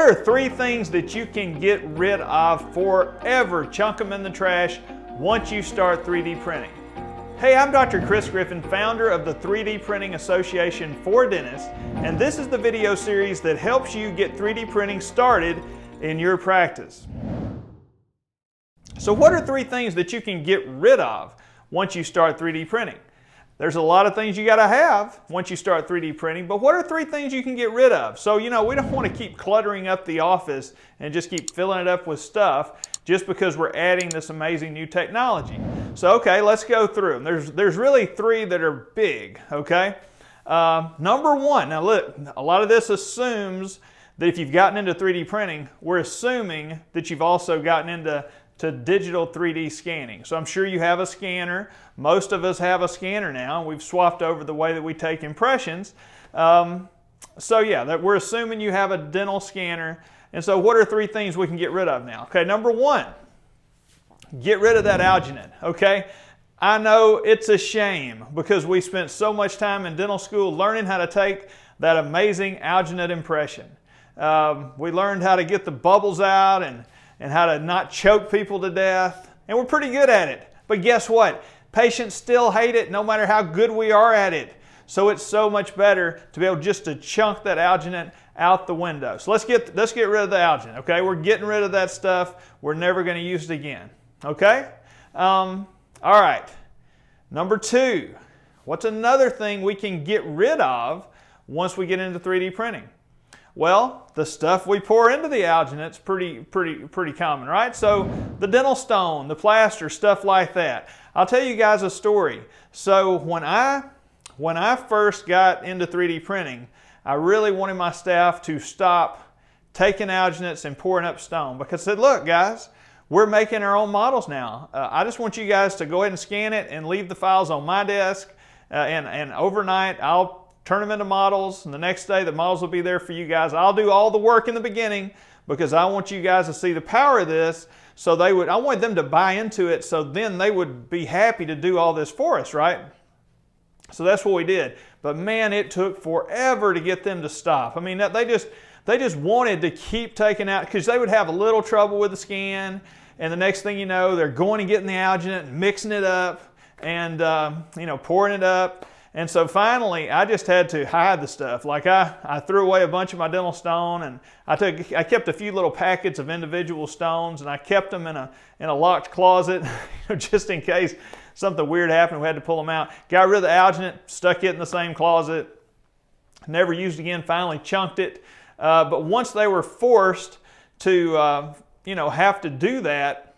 are 3 things that you can get rid of forever? Chunk them in the trash once you start 3D printing. Hey, I'm Dr. Chris Griffin, founder of the 3D Printing Association for Dentists, and this is the video series that helps you get 3D printing started in your practice. So what are 3 things that you can get rid of once you start 3D printing? There's a lot of things you got to have once you start 3D printing, but what are 3 things you can get rid of? So, we don't want to keep cluttering up the office and just keep filling it up with stuff just because we're adding this amazing new technology. So, okay, let's go through them. There's really 3 that are big, okay? Number 1, now look, a lot of this assumes that if you've gotten into 3D printing, we're assuming that you've also gotten into digital 3D scanning. So I'm sure you have a scanner. Most of us have a scanner now, and we've swapped over the way that we take impressions. So yeah, that we're assuming you have a dental scanner. And so what are 3 things we can get rid of now? Okay, number 1, get rid of that alginate, okay? I know it's a shame because we spent so much time in dental school learning how to take that amazing alginate impression. We learned how to get the bubbles out and how to not choke people to death, and we're pretty good at it. But guess what? Patients still hate it no matter how good we are at it. So it's so much better to be able just to chunk that alginate out the window. So let's get rid of the alginate, okay? We're getting rid of that stuff. We're never going to use it again, okay? All right, number 2. What's another thing we can get rid of once we get into 3D printing? Well, the stuff we pour into the alginate's pretty common, right? So the dental stone, the plaster, stuff like that. I'll tell you guys a story. So when I first got into 3D printing, I really wanted my staff to stop taking alginates and pouring up stone because I said, look guys, we're making our own models now. I just want you guys to go ahead and scan it and leave the files on my desk, and overnight I'll turn them into models, and the next day the models will be there for you guys. I'll do all the work in the beginning because I want you guys to see the power of this. So I wanted them to buy into it, so then they would be happy to do all this for us, right? So that's what we did. But man, it took forever to get them to stop. I mean, they just wanted to keep taking out, because they would have a little trouble with the scan, and the next thing you know, they're going and getting the alginate and mixing it up and pouring it up. And so finally, I just had to hide the stuff. Like I threw away a bunch of my dental stone, and I kept a few little packets of individual stones, and I kept them in a locked closet, just in case something weird happened. We had to pull them out. Got rid of the alginate, stuck it in the same closet. Never used again. Finally chunked it. But once they were forced to have to do that,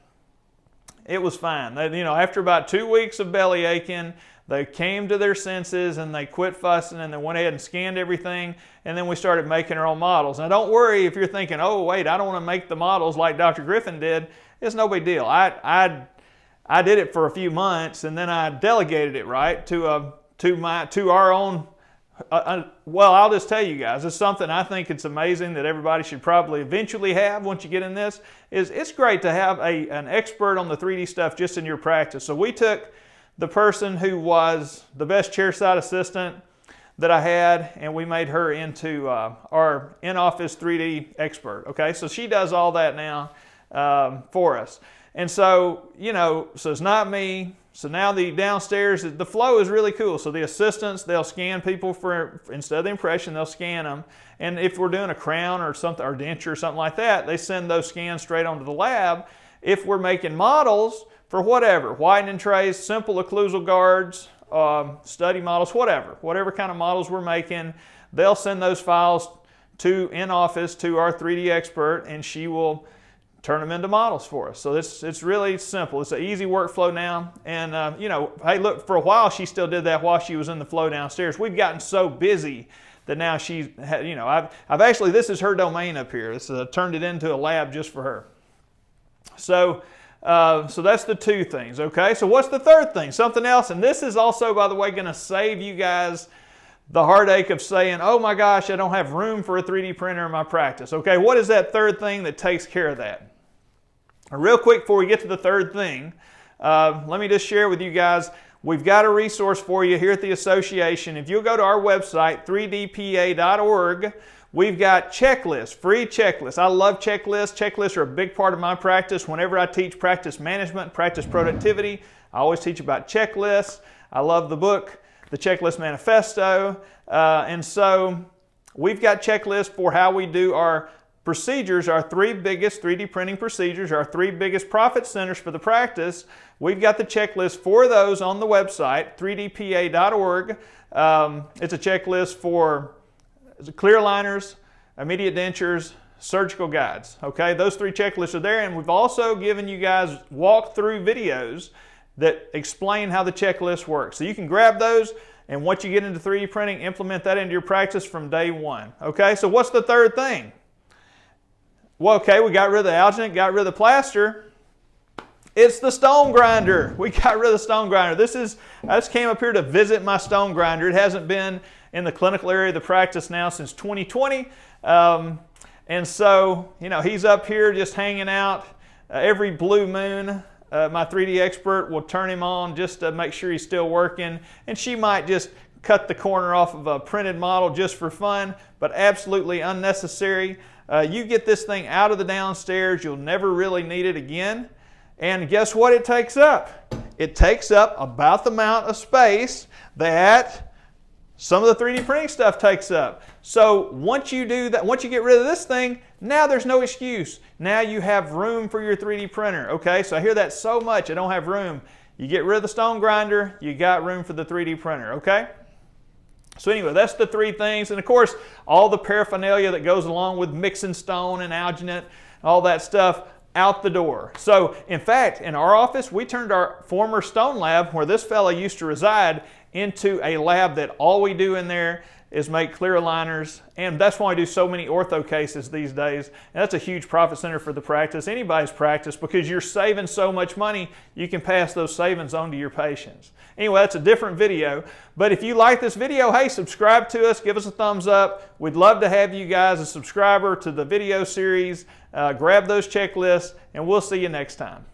it was fine. After about 2 weeks of belly aching, they came to their senses and they quit fussing, and they went ahead and scanned everything, and then we started making our own models. Now don't worry if you're thinking, oh wait, I don't want to make the models like Dr. Griffin did. It's no big deal. I did it for a few months, and then I delegated it, right, to our own. Well, I'll just tell you guys, it's something I think it's amazing that everybody should probably eventually have once you get in this. It's great to have an expert on the 3D stuff just in your practice. So we took the person who was the best chairside assistant that I had, and we made her into our in-office 3D expert. Okay, so she does all that now for us. And so, so it's not me. So now the downstairs, the flow is really cool. So the assistants, they'll scan people instead of the impression, they'll scan them. And if we're doing a crown or something, or denture or something like that, they send those scans straight onto the lab. If we're making models for whatever, whitening trays, simple occlusal guards, study models, whatever kind of models we're making, they'll send those files in office to our 3D expert, and she will turn them into models for us. So it's really simple. It's an easy workflow now. And hey, look, for a while she still did that while she was in the flow downstairs. We've gotten so busy that now I've actually, this is her domain up here. Turned it into a lab just for her. So that's the 2 things, okay? So what's the 3rd thing? Something else, and this is also, by the way, going to save you guys the heartache of saying, oh my gosh, I don't have room for a 3D printer in my practice. Okay, what is that 3rd thing that takes care of that? Real quick before we get to the 3rd thing, let me just share with you guys, we've got a resource for you here at the association. If you'll go to our website, 3dpa.org, We've got checklists, free checklists. I love checklists. Checklists are a big part of my practice. Whenever I teach practice management, practice productivity, I always teach about checklists. I love the book, The Checklist Manifesto. And so we've got checklists for how we do our procedures, our three biggest 3D printing procedures, our three biggest profit centers for the practice. We've got the checklist for those on the website, 3dpa.org. It's a checklist for clear aligners, immediate dentures, surgical guides. Okay, those three checklists are there, and we've also given you guys walkthrough videos that explain how the checklist works. So you can grab those, and once you get into 3D printing, implement that into your practice from day one. Okay, so what's the third thing? Well, okay, we got rid of the alginate, got rid of the plaster. It's the stone grinder. We got rid of the stone grinder. I just came up here to visit my stone grinder. It hasn't been in the clinical area of the practice now since 2020. And so, you know, he's up here just hanging out. Every blue moon, my 3D expert will turn him on just to make sure he's still working. And she might just cut the corner off of a printed model just for fun, but absolutely unnecessary. You get this thing out of the downstairs, you'll never really need it again. And guess what it takes up? It takes up about the amount of space that some of the 3D printing stuff takes up. So once you do that, once you get rid of this thing, now there's no excuse. Now you have room for your 3D printer. Okay, so I hear that so much, I don't have room. You get rid of the stone grinder, you got room for the 3D printer, okay? So anyway, that's the three things. And of course, all the paraphernalia that goes along with mixing stone and alginate, all that stuff, out the door. So in fact, in our office, we turned our former stone lab, where this fella used to reside, into a lab that all we do in there is make clear aligners, and that's why I do so many ortho cases these days. And that's a huge profit center for the practice, anybody's practice, because you're saving so much money, you can pass those savings on to your patients. Anyway, that's a different video, but if you like this video, hey, subscribe to us, give us a thumbs up. We'd love to have you guys a subscriber to the video series. Grab those checklists, and we'll see you next time.